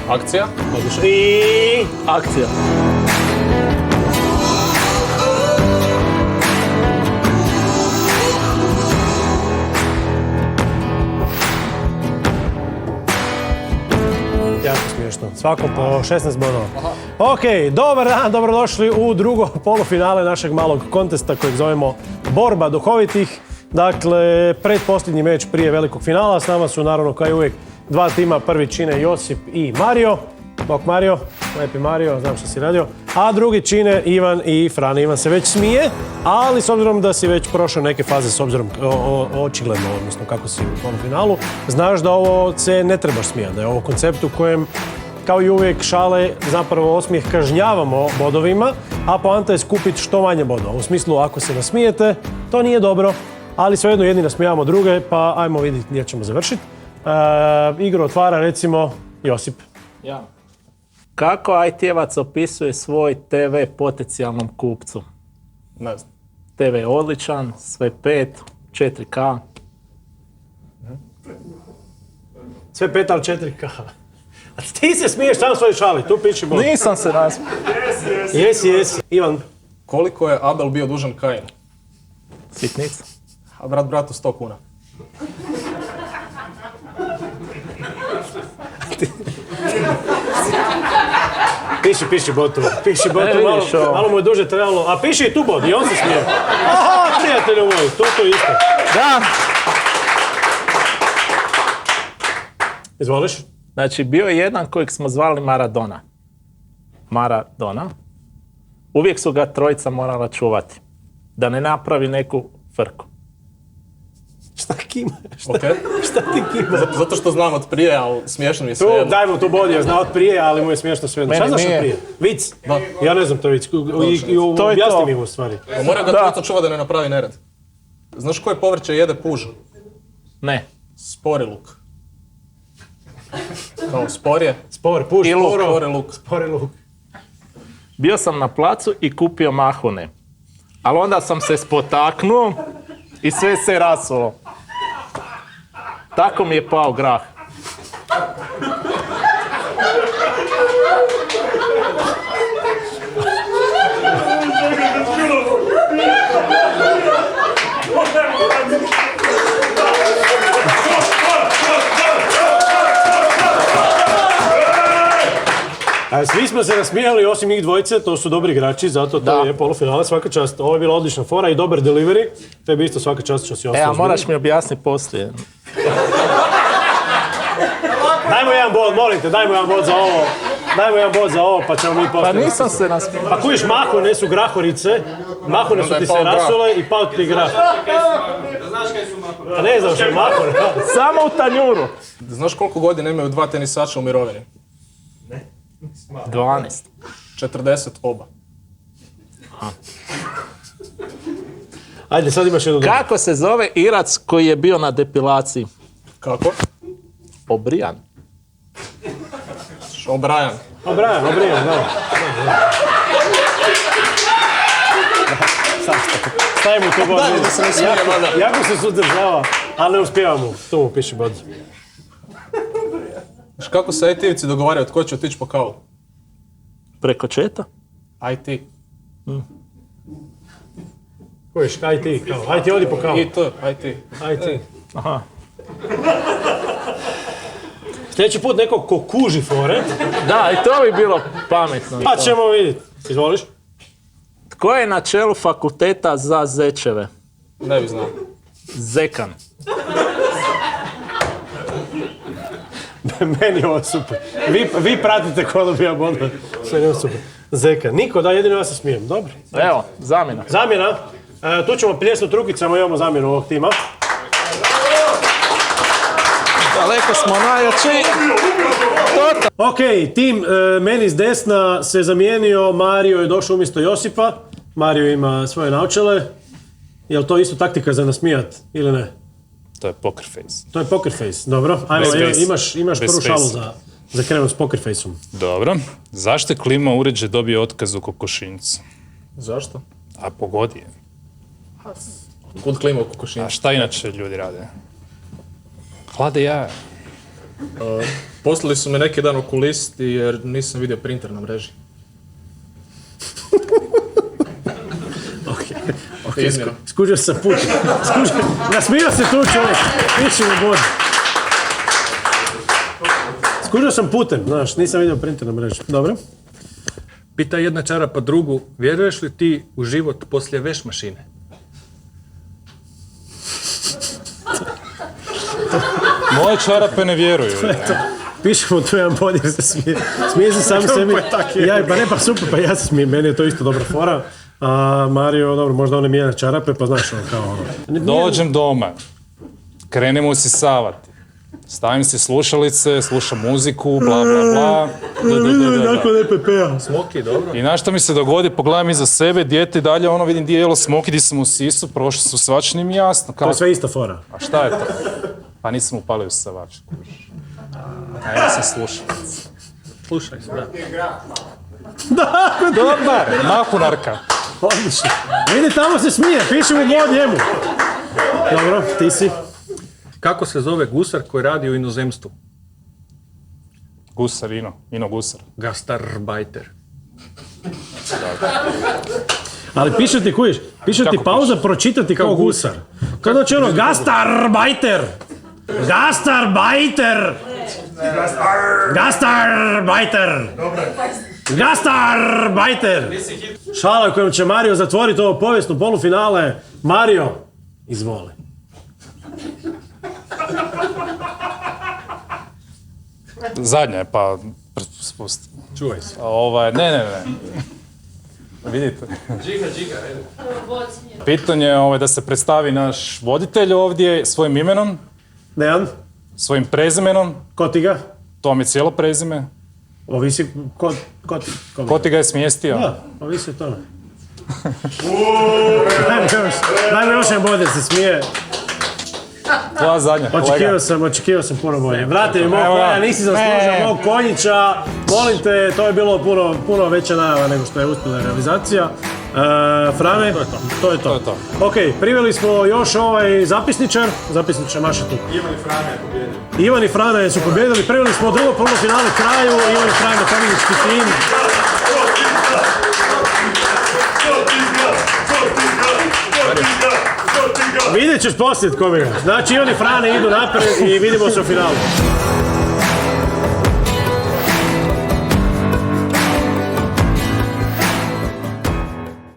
Akcija. Odlično. I... Akcija. Jako smiješno. Svakom po 16 bodova. Ok, dobar dan, dobrodošli u drugo polufinale našeg malog kontesta kojeg zovemo Borba duhovitih. Dakle, predposljednji meč prije velikog finala. S nama su naravno kao i uvijek dva tima. Prvi čine Josip i Mario. Bok Mario, lepi Mario, znam što si radio. A drugi čine Ivan i Fran. Ivan se već smije, ali s obzirom da si već prošao neke faze, s obzirom očigledno, odnosno kako si u polufinalu, znaš da ovo se ne trebaš smijati, da je ovo koncept u kojem, kao i uvijek, šale, zapravo osmijeh kažnjavamo bodovima, a poanta je skupiti što manje bodova. U smislu, ako se nasmijete, to nije dobro, ali svejedno jedni nasmijavamo druge, pa ajmo vidjeti gdje ćemo završiti. Igru otvara, recimo, Josip. Ja. Kako IT-evac opisuje svoj TV potencijalnom kupcu? Ne znam. TV je odličan, sve 5, 4K. Sve 5, ali 4K. A ti se smiješ sam svoj šali, tu piši bod. Nisam se nasmio. Jesi. Ivan. Koliko je Abel bio dužan Kainu? Sitnica. A brat bratu 100 kuna. Piši bod tu. Malo mu je duže trebalo. A piši i tu bod, i on se smije. Aha, prijatelju moj, to isto. Da. Izvoliš? Znači, bio je jedan kojeg smo zvali Maradona. Maradona. Uvijek su ga trojica morala čuvati. Da ne napravi neku frku. Šta kima? Okay. Šta ti kima? Zato što znam od prije, ali smiješno mi je Tu, sve. daj mu tu bod, ja znam od prije, ali mu je smiješno sve. Šta znaš od prije? Vic? Da. Ja ne znam to vic. Objasni mi u stvari. Mora ga trojica čuva da ne napravi nered. Znaš koje povrće jede puž? Ne. Spori luk. Kao spor je. Spor, puš, I luk. Spori luk. Spori luk. Bio sam na placu i kupio mahune. Ali onda sam se spotaknuo i sve se rasulo. Tako mi je pao grah. Svi smo se nasmijali, osim njih dvojice, to su dobri igrači, zato to je polufinale, svaka čast. Ovo je bila odlična fora i dobar delivery, to je isto svaka čast što si ostao. A moraš mi objasniti poslije. Dajmo jedan bod, molim te, dajmo jedan bod za ovo, pa ćemo mi poslije. Pa nisam se nasmijao. Pa kužiš, mahune su grahorice, mahune su ti se rasule i pao ti grah. Znaš kaj su mahune? A ne znam što je mahune. Samo u tanjuru. Znaš koliko godina imaju dva tenisača u mirovini? 12. 40 oba. Ajde, sad imaš jednu drugu. Kako se zove Irac koji je bio na depilaciji? Kako? Obrijan. O'Brien. Obrijan, da. Stavimo tu bod. Da se ne smije, mada. Jako se sudržava, ali ne uspijevamo. Tu mu piši bod. Znaš kako se IT-evci dogovaraju tko će otići po kavu? Preko četa? IT. Kužiš, IT, kao. IT odi po kavu. IT. IT. Aha. Sljedeći put neko ko kuži fore, Da, i to bi bilo pametno. pa ćemo vidjeti. Izvoliš? Tko je na čelu fakulteta za zečeve? Ne bi znao. Zekan. Meni je ovo super. Vi pratite ko dobija bod. Sve je ovo super. Zeka. Niko, da, jedino ja se smijem. Dobro. Evo, zamjena. Zamjena. Tu ćemo pljesnut rukicama, imamo zamjenu ovog tima. Daleko smo najjači. Ok, tim meni s desna se zamijenio, Mario je došao umjesto Josipa. Mario ima svoje naočale. Je li to isto taktika za nasmijat ili ne? To je poker face. To je poker face, dobro. Ajmo, imaš prvu šalu za krenut s poker face-om. Dobro. Zašto je klima uređaj dobio otkaz u kokošinjcu? Zašto? A pogodi je. Kud klima u A kokošinjcu? šta inače ljudi rade? Hlade jaja. Poslali su me neki dan okulisti jer nisam vidio printer na mreži. Izmjeno. Skužio sam put. Nasmio se tu čovjek. Piši mi bod. Skužio sam putem, znaš, nisam vidio printer na mreži. Dobro. Pita jedna čarapa drugu, vjeruješ li ti u život poslije veš mašine? Moje čarape ne vjeruju. Pišemo tu jedan bod jer se smije. Smije se sam sebi. Ja, pa ne, pa super, pa ja se smijem. Meni je to isto dobra fora. A Mario, dobro, možda on ne mijenja čarape, pa znaš ono kao ono. Dođem doma, krenem usisavati. Stavim si slušalice, slušam muziku, bla bla bla. Nakon EPP-a. Smoki, dobro. I znaš što mi se dogodi, pogledam iza sebe, dijete i dalje, ono vidim di je jelo smoki, di sam u sisu, prošli su svač, nije mi jasno. To je sve ista fora. A šta je to? Pa nisam upalio usisavač. A ja sam slušao. Slušaj se, da. Dobar, mahunarka. Odlično. Vidi, tamo se smije, piši mu bod njemu. Dobro, ti si. Kako se zove gusar koji radi u inozemstvu? Gusar, Ino Gusar. Gastarbajter. Ali piše ti, kujiš, piše ti Kako pauza pročitati kao gusar. Kao da će ono, gastarbajter! Gastarbajter! Gastarbajter! Gastarbajter! Šala kojom će Mario zatvoriti ovo povijesno polufinale. Mario, izvoli. Zadnja je, pa spusti. Čuvaj se. Ne. Vidite. Džiga, Pitanje je da se predstavi naš voditelj ovdje svojim imenom, Dejan, svojim prezimenom. ko ti ga? To vam je cijelo prezime. Ovisi Ko ti ga je smjestio? Da, ovisi o tome. Daj mi još jedan bod jer se smije. Tvoja zadnja, kolega. Očekivao sam puno bolje. Vrati mi mog Evo ga. konja, nisi zaslužio mog konjića. Molim te, to je bilo puno veća najava nego što je uspjela realizacija. Frane, to je to. Ok, priveli smo još ovaj zapisničar maša tu. Ivan i Frane su pobjedili, priveli smo drugo polufinale kraju, Ivan i Frane pobjednički tim. Vidjet ćeš poslije koga. Znači Ivan i Frane idu naprijed i vidimo se u finalu.